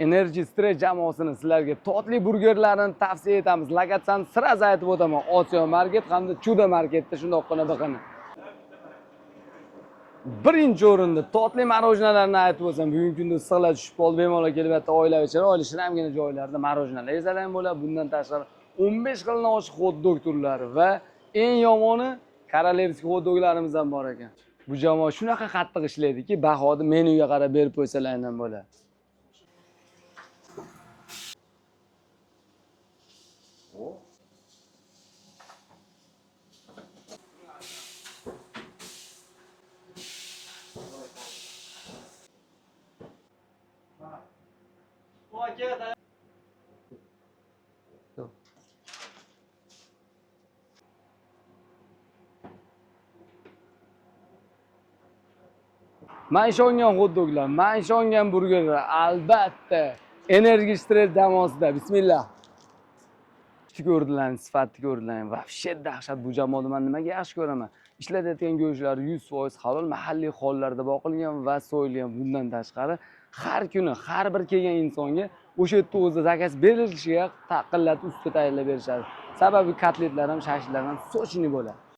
Energy Stress jamoasini sizlarga totli burgerlarni tavsiya etamiz. Lokatsiyani sirasi aytib o'taman. Osiyo Market hamda Chuda Marketda shundoqqina biqini. Birinchi o'rinda totli marojnalarni aytib o'tsam, bugungi kunda issiqlar tushib qoldi, bemalol kelib bitta oilaviy oila shiramgina joylarda marojnalar yesalar ham bo'ladi. Bundan tashqari 15 xildan oshiq hot-dog turlari va eng yomoni korolevskiy hot-doglarimiz ham bor ekan. Bu jamoa shunaqa qattiq ishlaydiki, bahoni menyuga qarab berib qo'ysalar ham bo'ladi. Men ishongan hot-doglar, men ishongan burgerlar, albatta Energy Stress jamoasida. Bismillah. Ko'rdilar, sifatni ko'rdilar. Vahshat dahshat bu jamoani men nimaga yaxshi ko'raman? Ishlatayotgan go'shtlar 100% halol, mahalliy hollarda boqilgan va so'yilgan. Bundan tashqari har kuni har bir kelgan insonga o'sha yerda o'zida zakaz berilishiga taqillatib ustida tayyorlab berishadi. Sababi kotletlar ham, shashliklar ham sochini bo'ladi.